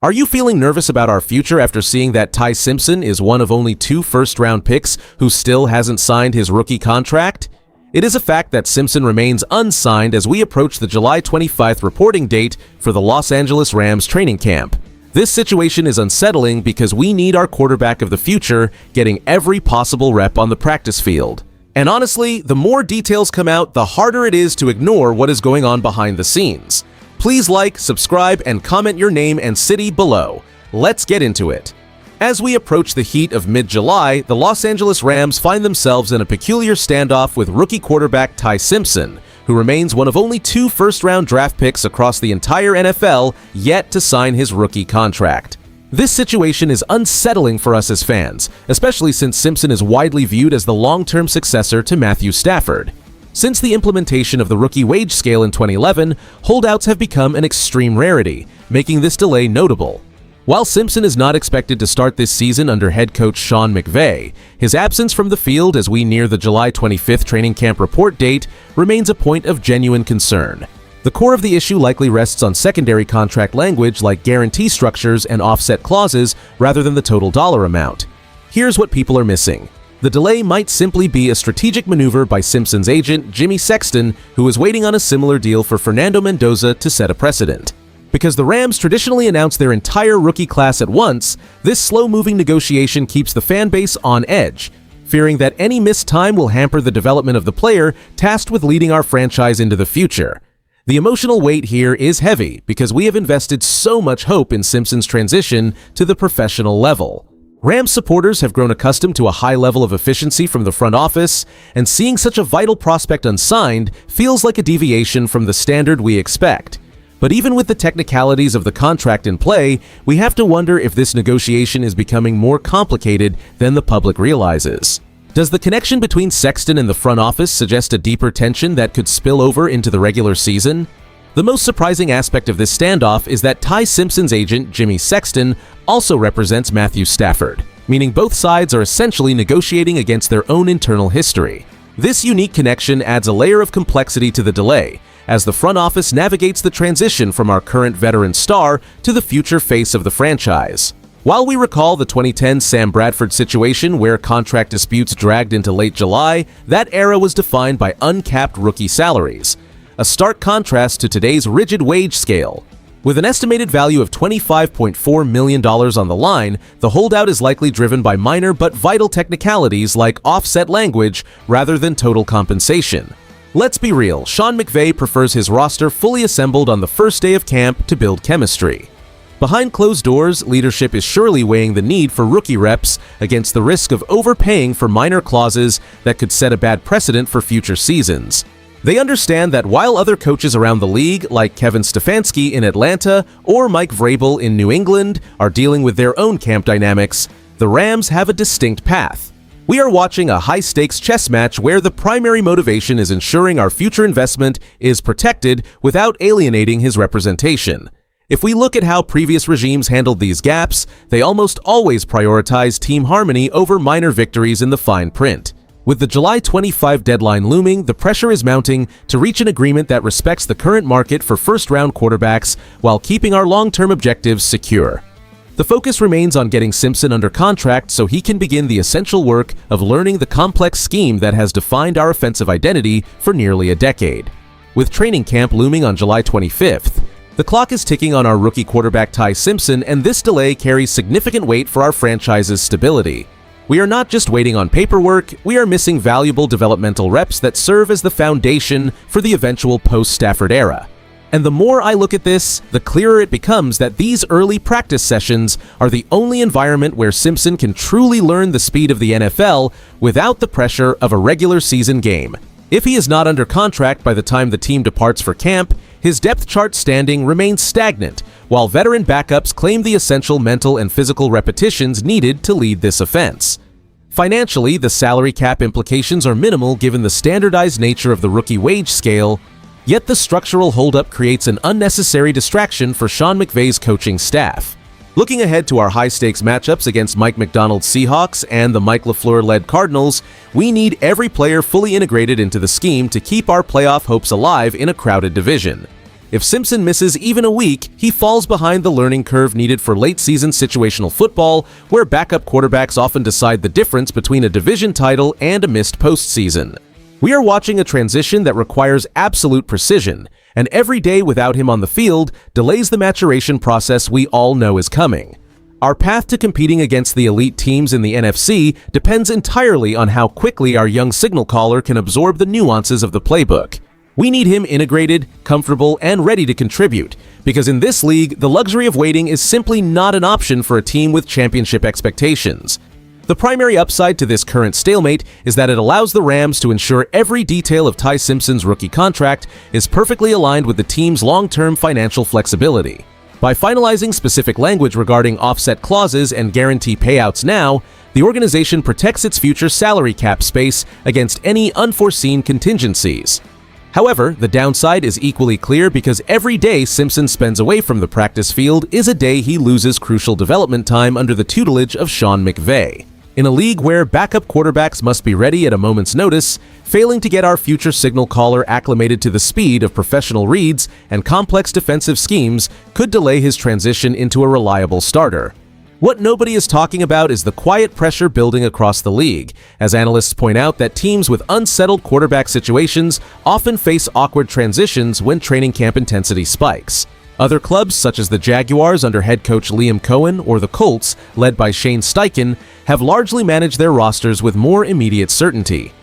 Are you feeling nervous about our future after seeing that Ty Simpson is one of only 2 first-round picks who still hasn't signed his rookie contract? It is a fact that Simpson remains unsigned as we approach the July 25th reporting date for the Los Angeles Rams training camp. This situation is unsettling because we need our quarterback of the future getting every possible rep on the practice field. And honestly, the more details come out, the harder it is to ignore what is going on behind the scenes. Please like, subscribe, and comment your name and city below. Let's get into it. As we approach the heat of mid-July, the Los Angeles Rams find themselves in a peculiar standoff with rookie quarterback Ty Simpson, who remains one of only 2 first-round draft picks across the entire NFL yet to sign his rookie contract. This situation is unsettling for us as fans, especially since Simpson is widely viewed as the long-term successor to Matthew Stafford. Since the implementation of the rookie wage scale in 2011, holdouts have become an extreme rarity, making this delay notable. While Simpson is not expected to start this season under head coach Sean McVay, his absence from the field as we near the July 25th training camp report date remains a point of genuine concern. The core of the issue likely rests on secondary contract language like guarantee structures and offset clauses rather than the total dollar amount. Here's what people are missing. The delay might simply be a strategic maneuver by Simpson's agent, Jimmy Sexton, who is waiting on a similar deal for Fernando Mendoza to set a precedent. Because the Rams traditionally announce their entire rookie class at once, this slow-moving negotiation keeps the fan base on edge, fearing that any missed time will hamper the development of the player tasked with leading our franchise into the future. The emotional weight here is heavy because we have invested so much hope in Simpson's transition to the professional level. Rams supporters have grown accustomed to a high level of efficiency from the front office, and seeing such a vital prospect unsigned feels like a deviation from the standard we expect. But even with the technicalities of the contract in play, we have to wonder if this negotiation is becoming more complicated than the public realizes. Does the connection between Sexton and the front office suggest a deeper tension that could spill over into the regular season? The most surprising aspect of this standoff is that Ty Simpson's agent, Jimmy Sexton, also represents Matthew Stafford, meaning both sides are essentially negotiating against their own internal history. This unique connection adds a layer of complexity to the delay, as the front office navigates the transition from our current veteran star to the future face of the franchise. While we recall the 2010 Sam Bradford situation where contract disputes dragged into late July, that era was defined by uncapped rookie salaries, a stark contrast to today's rigid wage scale. With an estimated value of $25.4 million on the line, the holdout is likely driven by minor but vital technicalities like offset language rather than total compensation. Let's be real, Sean McVay prefers his roster fully assembled on the first day of camp to build chemistry. Behind closed doors, leadership is surely weighing the need for rookie reps against the risk of overpaying for minor clauses that could set a bad precedent for future seasons. They understand that while other coaches around the league, like Kevin Stefanski in Atlanta or Mike Vrabel in New England, are dealing with their own camp dynamics, the Rams have a distinct path. We are watching a high-stakes chess match where the primary motivation is ensuring our future investment is protected without alienating his representation. If we look at how previous regimes handled these gaps, they almost always prioritize team harmony over minor victories in the fine print. With the July 25 deadline looming, the pressure is mounting to reach an agreement that respects the current market for first-round quarterbacks while keeping our long-term objectives secure. The focus remains on getting Simpson under contract so he can begin the essential work of learning the complex scheme that has defined our offensive identity for nearly a decade. With training camp looming on July 25th, the clock is ticking on our rookie quarterback Ty Simpson, and this delay carries significant weight for our franchise's stability. We are not just waiting on paperwork, we are missing valuable developmental reps that serve as the foundation for the eventual post-Stafford era. And the more I look at this, the clearer it becomes that these early practice sessions are the only environment where Simpson can truly learn the speed of the NFL without the pressure of a regular season game. If he is not under contract by the time the team departs for camp, his depth chart standing remains stagnant, while veteran backups claim the essential mental and physical repetitions needed to lead this offense. Financially, the salary cap implications are minimal given the standardized nature of the rookie wage scale, yet the structural holdup creates an unnecessary distraction for Sean McVay's coaching staff. Looking ahead to our high-stakes matchups against Mike Macdonald's Seahawks and the Mike LaFleur-led Cardinals, we need every player fully integrated into the scheme to keep our playoff hopes alive in a crowded division. If Simpson misses even a week, he falls behind the learning curve needed for late-season situational football, where backup quarterbacks often decide the difference between a division title and a missed postseason. We are watching a transition that requires absolute precision, and every day without him on the field delays the maturation process we all know is coming. Our path to competing against the elite teams in the NFC depends entirely on how quickly our young signal caller can absorb the nuances of the playbook. We need him integrated, comfortable, and ready to contribute, because in this league, the luxury of waiting is simply not an option for a team with championship expectations. The primary upside to this current stalemate is that it allows the Rams to ensure every detail of Ty Simpson's rookie contract is perfectly aligned with the team's long-term financial flexibility. By finalizing specific language regarding offset clauses and guarantee payouts now, the organization protects its future salary cap space against any unforeseen contingencies. However, the downside is equally clear because every day Simpson spends away from the practice field is a day he loses crucial development time under the tutelage of Sean McVay. In a league where backup quarterbacks must be ready at a moment's notice, failing to get our future signal caller acclimated to the speed of professional reads and complex defensive schemes could delay his transition into a reliable starter. What nobody is talking about is the quiet pressure building across the league, as analysts point out that teams with unsettled quarterback situations often face awkward transitions when training camp intensity spikes. Other clubs, such as the Jaguars under head coach Liam Cohen or the Colts, led by Shane Steichen, have largely managed their rosters with more immediate certainty.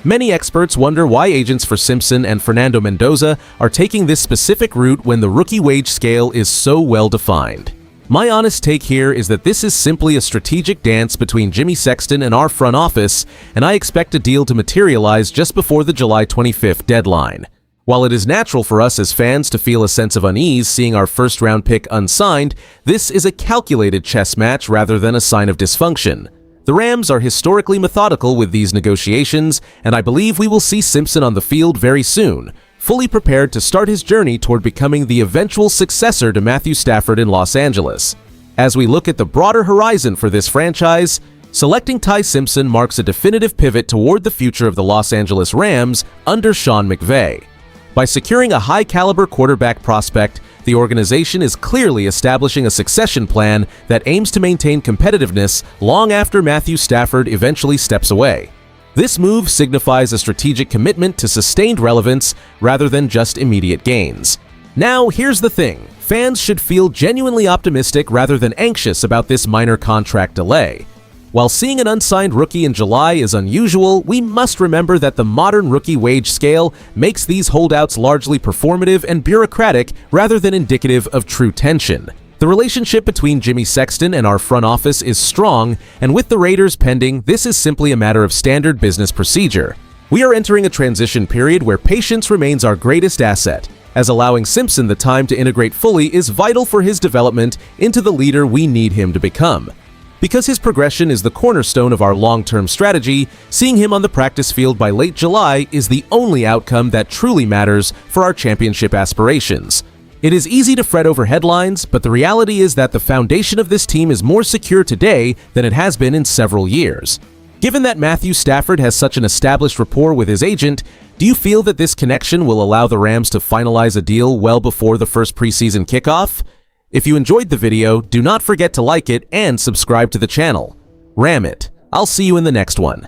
Many experts wonder why agents for Simpson and Fernando Mendoza are taking this specific route when the rookie wage scale is so well defined. My honest take here is that this is simply a strategic dance between Jimmy Sexton and our front office, and I expect a deal to materialize just before the July 25th deadline. While it is natural for us as fans to feel a sense of unease seeing our first-round pick unsigned, this is a calculated chess match rather than a sign of dysfunction. The Rams are historically methodical with these negotiations, and I believe we will see Simpson on the field very soon, fully prepared to start his journey toward becoming the eventual successor to Matthew Stafford in Los Angeles. As we look at the broader horizon for this franchise, selecting Ty Simpson marks a definitive pivot toward the future of the Los Angeles Rams under Sean McVay. By securing a high-caliber quarterback prospect, the organization is clearly establishing a succession plan that aims to maintain competitiveness long after Matthew Stafford eventually steps away. This move signifies a strategic commitment to sustained relevance rather than just immediate gains. Now, here's the thing. Fans should feel genuinely optimistic rather than anxious about this minor contract delay. While seeing an unsigned rookie in July is unusual, we must remember that the modern rookie wage scale makes these holdouts largely performative and bureaucratic rather than indicative of true tension. The relationship between Jimmy Sexton and our front office is strong, and with the Raiders pending, this is simply a matter of standard business procedure. We are entering a transition period where patience remains our greatest asset, as allowing Simpson the time to integrate fully is vital for his development into the leader we need him to become. Because his progression is the cornerstone of our long-term strategy, seeing him on the practice field by late July is the only outcome that truly matters for our championship aspirations. It is easy to fret over headlines, but the reality is that the foundation of this team is more secure today than it has been in several years. Given that Matthew Stafford has such an established rapport with his agent, do you feel that this connection will allow the Rams to finalize a deal well before the first preseason kickoff? If you enjoyed the video, do not forget to like it and subscribe to the channel. Ram it. I'll see you in the next one.